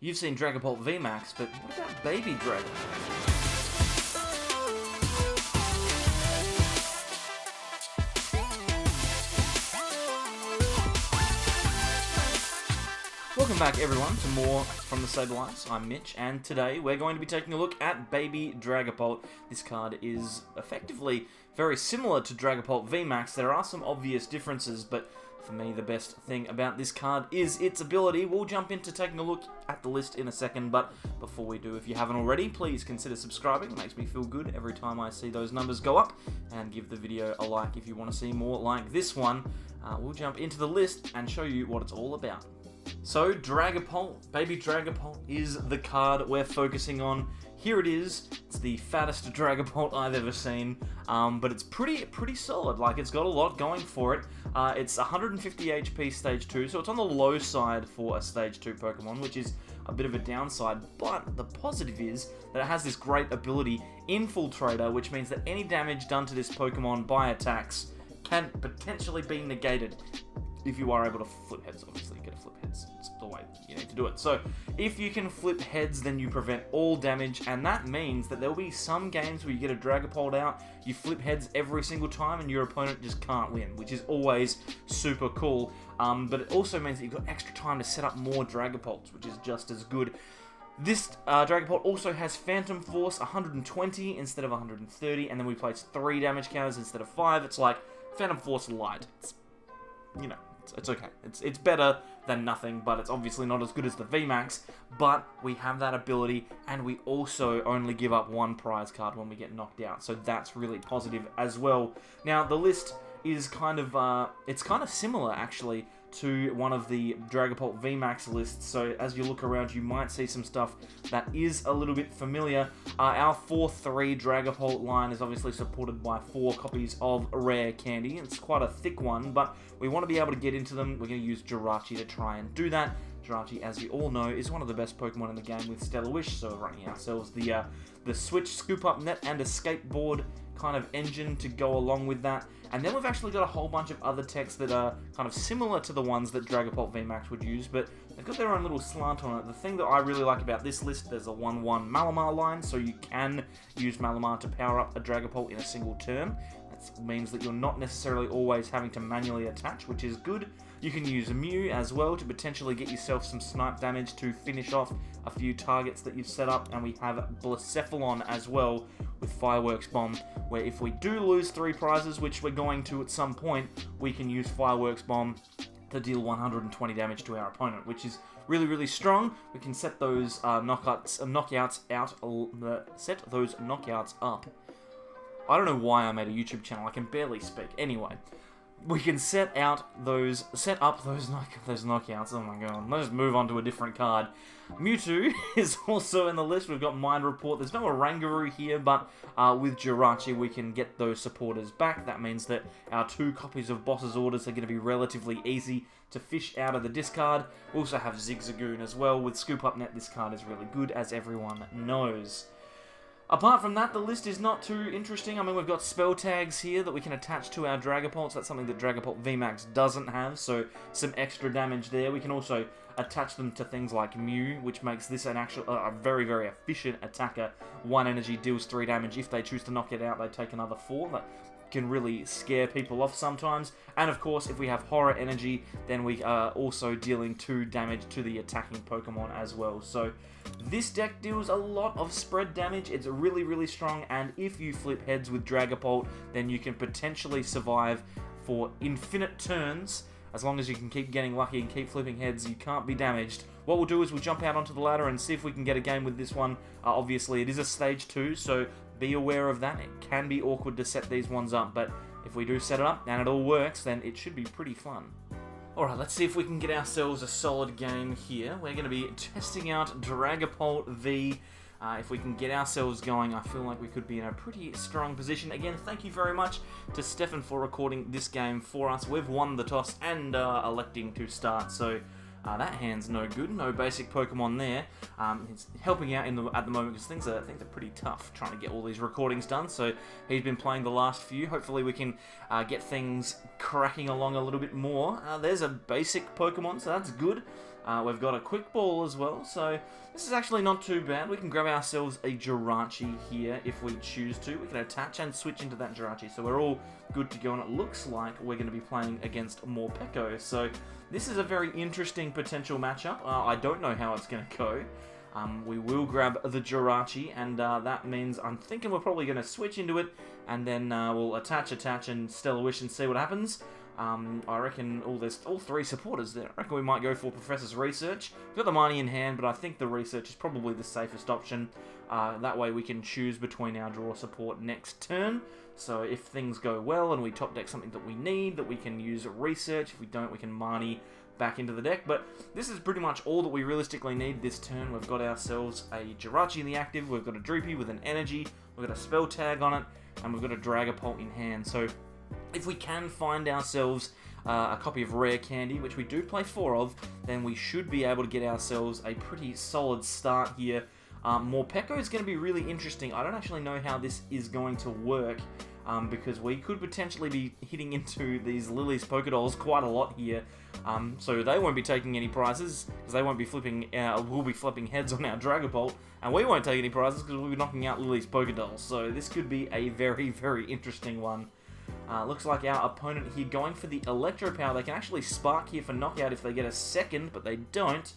You've seen Dragapult Vmax, but what about Baby Dragapult? Welcome back everyone to more from the Sableyes. I'm Mitch, and today we're going to be taking a look at Baby Dragapult. This card is effectively very similar to Dragapult Vmax. There are some obvious differences, but for me the best thing about this card is its ability. We'll jump into taking a look at the list in a second, but before we do, if you haven't already, please consider subscribing. It makes me feel good every time I see those numbers go up, and give the video a like if you want to see more like this one. We'll jump into the list and show you what it's all about. So, Dragapult, Baby Dragapult, is the card we're focusing on. Here it is. It's the fattest Dragapult I've ever seen, but it's pretty solid. Like, it's got a lot going for it. It's 150 HP Stage 2, so it's on the low side for a Stage 2 Pokemon, which is a bit of a downside, but the positive is that it has this great ability, Infiltrator, which means that any damage done to this Pokemon by attacks can potentially be negated. If you are able to flip heads, obviously, you get to flip heads. It's the way you need to do it. So, if you can flip heads, then you prevent all damage, and that means that there will be some games where you get a Dragapult out, you flip heads every single time, and your opponent just can't win, which is always super cool. But it also means that you've got extra time to set up more Dragapults, which is just as good. This Dragapult also has Phantom Force 120 instead of 130, and then we place 3 damage counters instead of 5. It's like Phantom Force Light. It's, you know, it's okay. It's better than nothing, but it's obviously not as good as the Vmax, but we have that ability, and we also only give up 1 prize card when we get knocked out, so that's really positive as well. Now, the list is kind of, it's kind of similar, actually, to one of the Dragapult Vmax lists, so as you look around, you might see some stuff that is a little bit familiar. Our 4-3 Dragapult line is obviously supported by 4 copies of Rare Candy. It's quite a thick one, but we want to be able to get into them. We're going to use Jirachi to try and do that. Jirachi, as you all know, is one of the best Pokemon in the game with Stellar Wish, so we're running ourselves the Switch, Scoop Up Net, and Escape Board kind of engine to go along with that. And then we've actually got a whole bunch of other techs that are kind of similar to the ones that Dragapult Vmax would use, but they've got their own little slant on it. The thing that I really like about this list, there's a 1-1 Malamar line, so you can use Malamar to power up a Dragapult in a single turn. That means that you're not necessarily always having to manually attach, which is good. You can use Mew as well to potentially get yourself some snipe damage to finish off a few targets that you've set up, and we have Blacephalon as well with Fireworks Bomb, where if we do lose 3 prizes, which we're going to at some point, we can use Fireworks Bomb to deal 120 damage to our opponent, which is really strong. We can set those knockouts up. I don't know why I made a YouTube channel. I can barely speak. Anyway, we can set up those knockouts. Oh my god. Let's just move on to a different card. Mewtwo is also in the list. We've got Mind Report. There's no Orangaroo here, but with Jirachi we can get those supporters back. That means that our 2 copies of Boss's Orders are going to be relatively easy to fish out of the discard. We also have Zigzagoon as well. With Scoop Up Net, this card is really good, as everyone knows. Apart from that, the list is not too interesting. I mean, we've got spell tags here that we can attach to our Dragapults. That's something that Dragapult Vmax doesn't have, so some extra damage there. We can also attach them to things like Mew, which makes this an a very efficient attacker. 1 energy deals 3 damage. If they choose to knock it out, they take another 4. That can really scare people off sometimes. And of course, if we have Horror Energy, then we are also dealing 2 damage to the attacking Pokemon as well. So this deck deals a lot of spread damage. It's really strong, and if you flip heads with Dragapult, then you can potentially survive for infinite turns. As long as you can keep getting lucky and keep flipping heads, you can't be damaged. What we'll do is we'll jump out onto the ladder and see if we can get a game with this one. Obviously, it is a Stage 2, so be aware of that. It can be awkward to set these ones up, but if we do set it up and it all works, then it should be pretty fun. Alright, let's see if we can get ourselves a solid game here. We're going to be testing out Dragapult V. If we can get ourselves going, I feel like we could be in a pretty strong position. Again, thank you very much to Stefan for recording this game for us. We've won the toss and electing to start, so that hand's no good. No basic Pokemon there. It's helping out at the moment because things are pretty tough trying to get all these recordings done. So he's been playing the last few. Hopefully we can get things cracking along a little bit more. There's a basic Pokemon, so that's good. We've got a quick ball as well, so this is actually not too bad. We can grab ourselves a Jirachi here if we choose to. We can attach and switch into that Jirachi, so we're all good to go, and it looks like we're going to be playing against Morpeko. So this is a very interesting potential matchup. I don't know how it's going to go. We will grab the Jirachi, and that means I'm thinking we're probably going to switch into it, and then we'll attach, and Stellar Wish and see what happens. I reckon there's all three supporters there. I reckon we might go for Professor's Research. We've got the Marnie in hand, but I think the Research is probably the safest option. That way we can choose between our draw support next turn. So if things go well and we top deck something that we need, that we can use Research. If we don't, we can Marnie back into the deck. But this is pretty much all that we realistically need this turn. We've got ourselves a Jirachi in the active, we've got a Dreepy with an Energy, we've got a Spell Tag on it, and we've got a Dragapult in hand. So if we can find ourselves a copy of Rare Candy, which we do play 4 of, then we should be able to get ourselves a pretty solid start here. Morpeko is going to be really interesting. I don't actually know how this is going to work, because we could potentially be hitting into these Lily's Pokédolls quite a lot here. So they won't be taking any prizes, because they won't be flipping, we'll be flipping heads on our Dragapult, and we won't take any prizes because we'll be knocking out Lily's Pokédolls. So this could be a very, very interesting one. Looks like our opponent here going for the Electro Power. They can actually spark here for knockout if they get a second, but they don't.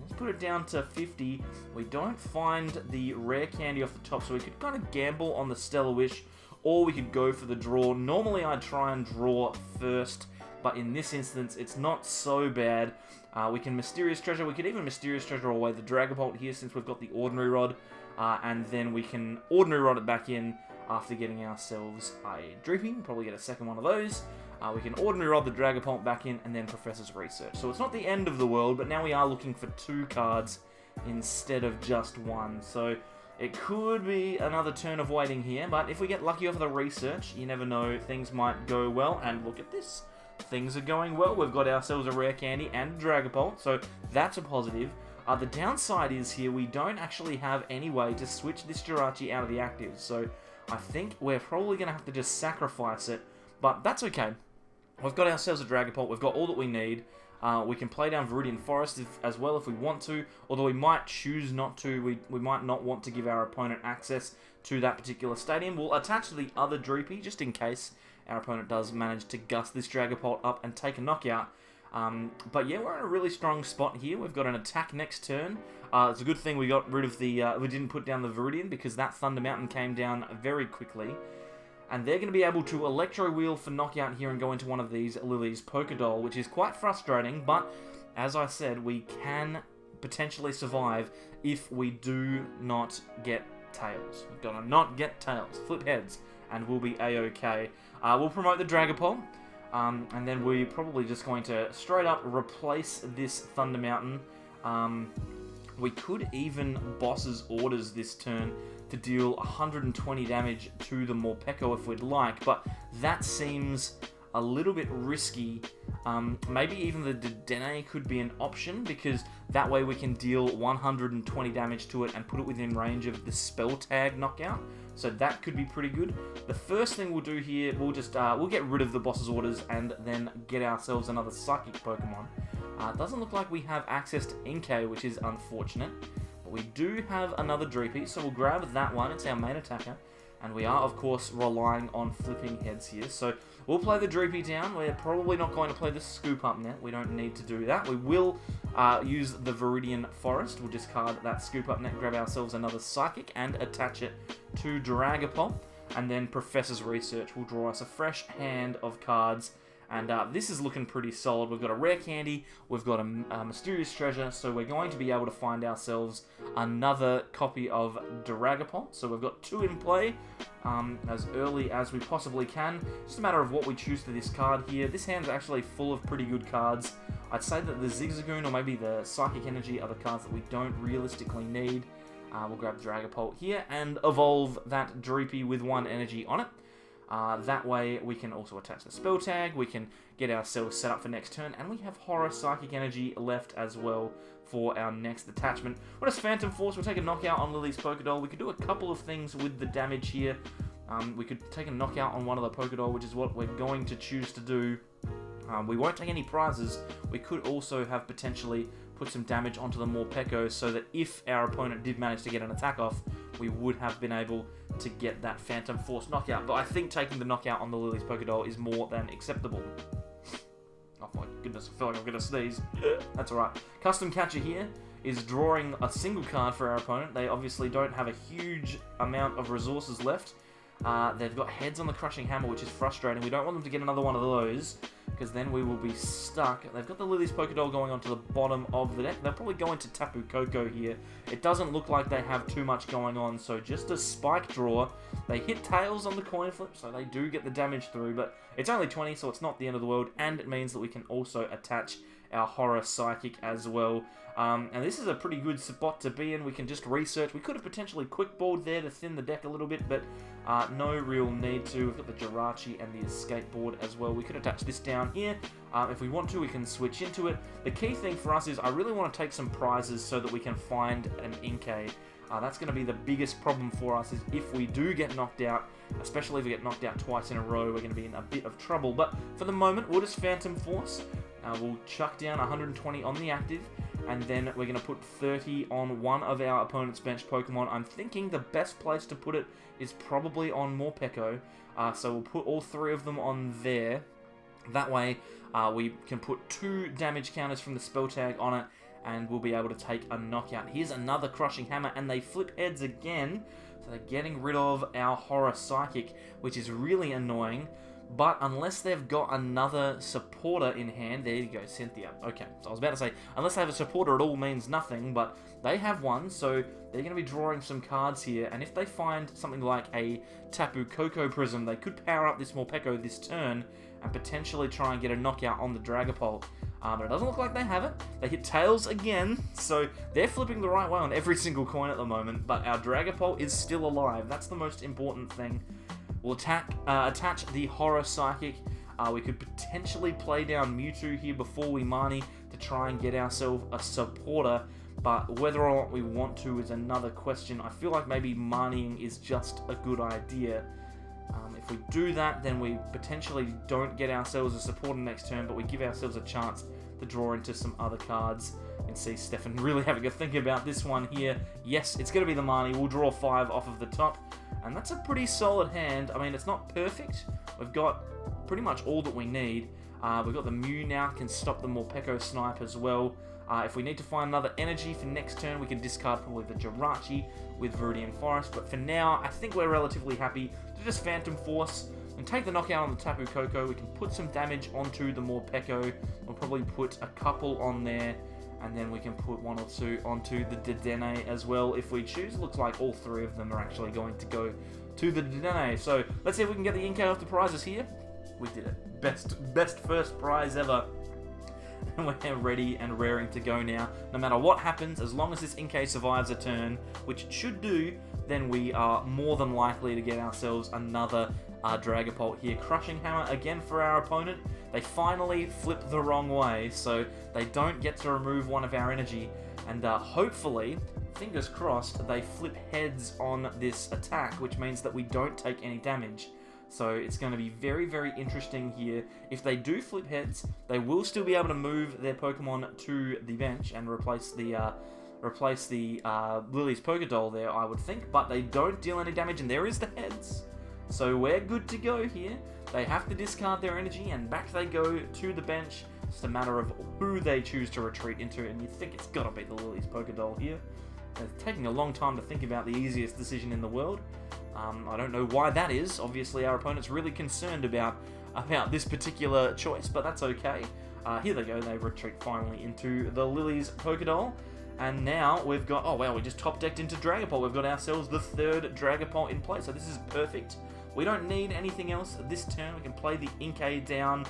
Let's put it down to 50. We don't find the Rare Candy off the top, so we could kind of gamble on the Stellar Wish, or we could go for the draw. Normally I'd try and draw first, but in this instance it's not so bad. We can Mysterious Treasure. We could even Mysterious Treasure away the Dragapult here since we've got the Ordinary Rod, and then we can Ordinary Rod it back in after getting ourselves a Dreepy. We'll probably get a second one of those. We can Ordinary Rod the Dragapult back in, and then Professor's Research. So it's not the end of the world, but now we are looking for 2 cards instead of just 1. So it could be another turn of waiting here, but if we get lucky off of the Research, you never know, things might go well. And look at this. Things are going well. We've got ourselves a Rare Candy and a Dragapult, so that's a positive. The downside is here, we don't actually have any way to switch this Jirachi out of the active, so I think we're probably going to have to just sacrifice it, but that's okay. We've got ourselves a Dragapult, we've got all that we need. We can play down Viridian Forest as well if we want to, although we might choose not to. We might not want to give our opponent access to that particular stadium. We'll attach the other Dreepy just in case our opponent does manage to gust this Dragapult up and take a knockout. But yeah, we're in a really strong spot here. We've got an attack next turn. It's a good thing we got rid of the, we didn't put down the Viridian, because that Thunder Mountain came down very quickly. And they're going to be able to Electro Wheel for knockout here and go into one of these Lily's Pokédoll, which is quite frustrating, but as I said, we can potentially survive if we do not get Tails. We've got to not get Tails, flip heads, and we'll be A-OK. We'll promote the Dragapult. And then we're probably just going to straight up replace this Thunder Mountain. We could even Boss's Orders this turn to deal 120 damage to the Morpeko if we'd like, but that seems a little bit risky. Maybe even the Dedenne could be an option, because that way we can deal 120 damage to it and put it within range of the Spell Tag knockout. So that could be pretty good. The first thing we'll do here, we'll just we'll get rid of the Boss's Orders and then get ourselves another Psychic Pokemon. It doesn't look like we have access to Inkay, which is unfortunate. But we do have another Dreepy, so we'll grab that one. It's our main attacker. And we are, of course, relying on flipping heads here. So we'll play the Dreepy down. We're probably not going to play the Scoop Up Net. We don't need to do that. We will use the Viridian Forest. We'll discard that Scoop Up Net, grab ourselves another Psychic, and attach it to Dragapult. And then Professor's Research will draw us a fresh hand of cards. And this is looking pretty solid. We've got a Rare Candy, we've got a Mysterious Treasure, so we're going to be able to find ourselves another copy of Dragapult. So we've got 2 in play as early as we possibly can. Just a matter of what we choose for this card here. This hand's actually full of pretty good cards. I'd say that the Zigzagoon or maybe the Psychic Energy are the cards that we don't realistically need. We'll grab Dragapult here and evolve that Dreepy with 1 energy on it. That way we can also attach the Spell Tag, we can get ourselves set up for next turn, and we have Horror Psychic Energy left as well for our next attachment. What is Phantom Force? We'll take a knockout on Lily's Pokédoll. We could do a couple of things with the damage here. We could take a knockout on one of the Pokédoll, which is what we're going to choose to do. We won't take any prizes. We could also have potentially put some damage onto the Morpeko so that if our opponent did manage to get an attack off, we would have been able to get that Phantom Force knockout. But I think taking the knockout on the Lily's Pokédoll is more than acceptable. Oh my goodness, I feel like I'm going to sneeze. That's alright. Custom Catcher here is drawing a single card for our opponent. They obviously don't have a huge amount of resources left. They've got heads on the Crushing Hammer, which is frustrating. We don't want them to get another one of those, because then we will be stuck. They've got the Lily's Pokédoll going onto the bottom of the deck. They'll probably go into Tapu Koko here. It doesn't look like they have too much going on, so just a Spike Draw. They hit Tails on the coin flip, so they do get the damage through, but it's only 20, so it's not the end of the world, and it means that we can also attach our Horror Psychic as well. And this is a pretty good spot to be in. We can just research. We could have potentially quick balled there to thin the deck a little bit, but no real need to. We've got the Jirachi and the Escape Board as well. We could attach this down here. If we want to, we can switch into it. The key thing for us is I really want to take some prizes so that we can find an Inkay. That's going to be the biggest problem for us, is if we do get knocked out, especially if we get knocked out twice in a row, we're going to be in a bit of trouble. But for the moment, we'll just Phantom Force. We'll chuck down 120 on the active, and then we're going to put 30 on one of our opponent's bench Pokemon. I'm thinking the best place to put it is probably on Morpeko, so we'll put all 3 of them on there. That way, we can put 2 damage counters from the spell tag on it, and we'll be able to take a knockout. Here's another Crushing Hammer, and they flip heads again, so they're getting rid of our Horror Psychic, which is really annoying. But unless they've got another supporter in hand, there you go, Cynthia. Okay, so I was about to say, unless they have a supporter, it all means nothing, but they have one, so they're going to be drawing some cards here, and if they find something like a Tapu Koko Prism, they could power up this Morpeko this turn, and potentially try and get a knockout on the Dragapult. But it doesn't look like they have it. They hit Tails again, so they're flipping the right way on every single coin at the moment, but our Dragapult is still alive. That's the most important thing. We'll attach the Horror Psychic. We could potentially play down Mewtwo here before we Marnie to try and get ourselves a supporter, but whether or not we want to is another question. I feel like maybe Marnieing is just a good idea. If we do that, then we potentially don't get ourselves a supporter next turn, but we give ourselves a chance to draw into some other cards. You can see Stefan really having a think about this one here. Yes, it's going to be the Marnie. We'll draw 5 off of the top, and that's a pretty solid hand. I mean, it's not perfect. We've got pretty much all that we need. We've got the Mew now, can stop the Morpeko Snipe as well. If we need to find another energy for next turn, we can discard probably the Jirachi with Viridian Forest, but for now, I think we're relatively happy to just Phantom Force and take the knockout on the Tapu Koko. We can put some damage onto the Morpeko. We'll probably put a couple on there, and then we can put 1 or 2 onto the Dedenne as well if we choose. Looks like all 3 of them are actually going to go to the Dedenne. So let's see if we can get the Inkay off the prizes here. We did it. Best first prize ever. And we're ready and raring to go now. No matter what happens, as long as this Inkay survives a turn, which it should do, then we are more than likely to get ourselves another Dragapult here. Crushing Hammer again for our opponent. They finally flip the wrong way, so they don't get to remove one of our energy. And hopefully, fingers crossed, they flip heads on this attack, which means that we don't take any damage. So it's going to be very, very interesting here. If they do flip heads, they will still be able to move their Pokemon to the bench and replace the Lily's Pokédoll there, I would think. But they don't deal any damage, and there is the heads. So we're good to go here. They have to discard their energy, and back they go to the bench. It's just a matter of who they choose to retreat into, and you think it's got to be the Lily's Pokédoll here. It's taking a long time to think about the easiest decision in the world. I don't know why that is. Obviously, our opponent's really concerned about this particular choice, but that's okay. Here they go. They retreat finally into the Lily's Pokédoll. And now we've got... Oh, wow, we just top-decked into Dragapult. We've got ourselves the 3rd Dragapult in play, so this is perfect. We don't need anything else this turn. We can play the Inkay down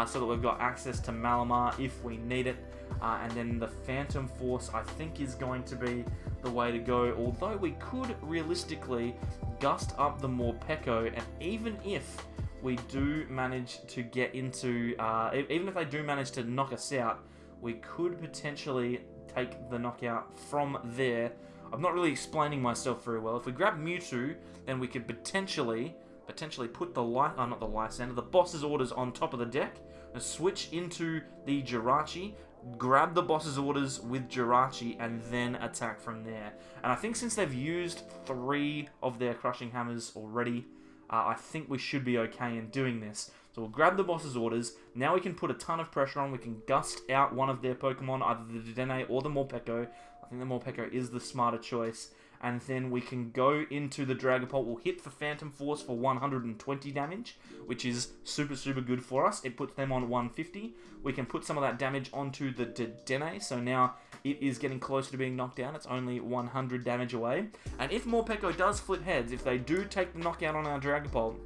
so that we've got access to Malamar if we need it. And then the Phantom Force, I think, is going to be the way to go. Although we could realistically gust up the Morpeko, and even if we do manage to get into... even if they do manage to knock us out, we could potentially take the knockout from there. I'm not really explaining myself very well. If we grab Mewtwo, then we could potentially put the boss's orders on top of the deck, and switch into the Jirachi, grab the boss's orders with Jirachi, and then attack from there. And I think since they've used 3 of their crushing hammers already, I think we should be okay in doing this. So we'll grab the boss's orders. Now we can put a ton of pressure on. We can gust out one of their Pokemon, either the Dedenne or the Morpeko. I think the Morpeko is the smarter choice. And then we can go into the Dragapult. We'll hit for Phantom Force for 120 damage, which is super, super good for us. It puts them on 150. We can put some of that damage onto the Dedenne, so now it is getting closer to being knocked down. It's only 100 damage away. And if Morpeko does flip heads, if they do take the knockout on our Dragapult,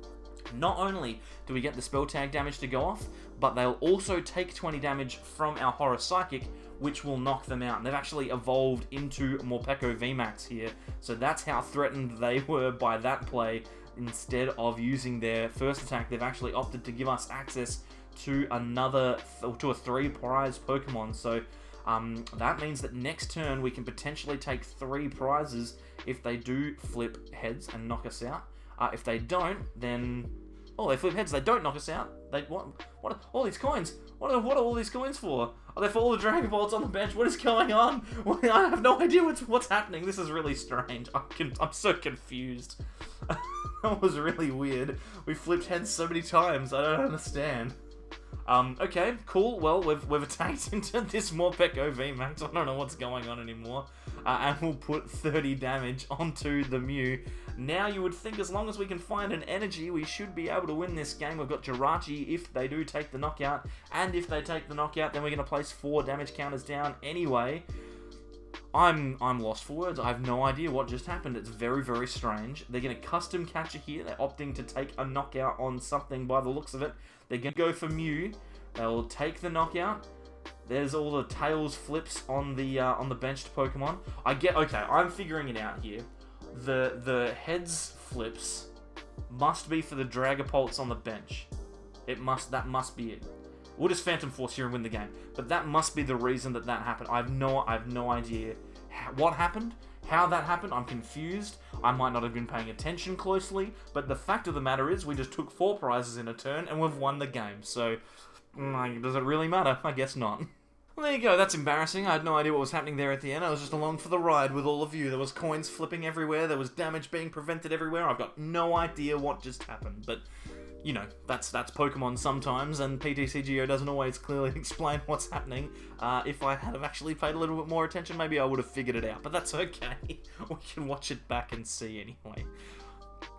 not only do we get the spell tag damage to go off, but they'll also take 20 damage from our Horror Psychic, which will knock them out. And they've actually evolved into Morpeko Vmax here, so that's how threatened they were by that play. Instead of using their first attack, they've actually opted to give us access to to a 3 prize Pokemon. So that means that next turn we can potentially take 3 prizes if they do flip heads and knock us out. If they don't, then... Oh, they flip heads, they don't knock us out. What are all these coins? What are all these coins for? Are they for all the Dragapults on the bench? What is going on? I have no idea what's happening. This is really strange. I'm so confused. That was really weird. We flipped heads so many times. I don't understand. Okay, cool. Well, we've attacked into this Morpeko Vmax. I don't know what's going on anymore. And we'll put 30 damage onto the Mew. Now you would think as long as we can find an energy, we should be able to win this game. We've got Jirachi if they do take the knockout. And if they take the knockout, then we're going to place 4 damage counters down anyway. I'm lost for words. I have no idea what just happened. It's very, very strange. They're going to custom catcher here. They're opting to take a knockout on something by the looks of it. They're going to go for Mew. They'll take the knockout. There's all the tails flips on the benched Pokemon. Okay, I'm figuring it out here. The heads flips must be for the Dragapults on the bench. That must be it. We'll just Phantom Force here and win the game. But that must be the reason that happened. I have no idea what happened, how that happened. I'm confused. I might not have been paying attention closely. But the fact of the matter is we just took 4 prizes in a turn and we've won the game. So, does it really matter? I guess not. Well, there you go. That's embarrassing. I had no idea what was happening there at the end. I was just along for the ride with all of you. There was coins flipping everywhere. There was damage being prevented everywhere. I've got no idea what just happened. But... you know, that's Pokemon sometimes, and PTCGO doesn't always clearly explain what's happening. If I had have actually paid a little bit more attention, maybe I would have figured it out, but that's okay. We can watch it back and see anyway.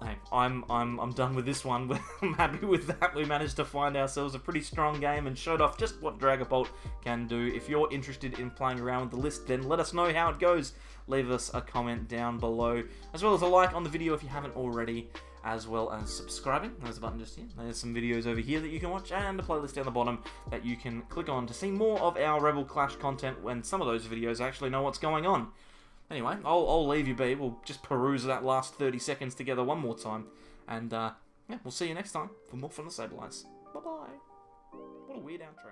Hey, I'm done with this one. I'm happy with that. We managed to find ourselves a pretty strong game and showed off just what Dragapult can do. If you're interested in playing around with the list, then let us know how it goes. Leave us a comment down below, as well as a like on the video if you haven't already, as well as subscribing. There's a button just here. There's some videos over here that you can watch, and a playlist down the bottom that you can click on to see more of our Rebel Clash content when some of those videos actually know what's going on. Anyway, I'll leave you be. We'll just peruse that last 30 seconds together one more time. And, yeah, we'll see you next time for more from the Sableyes. Bye-bye. What a weird outro.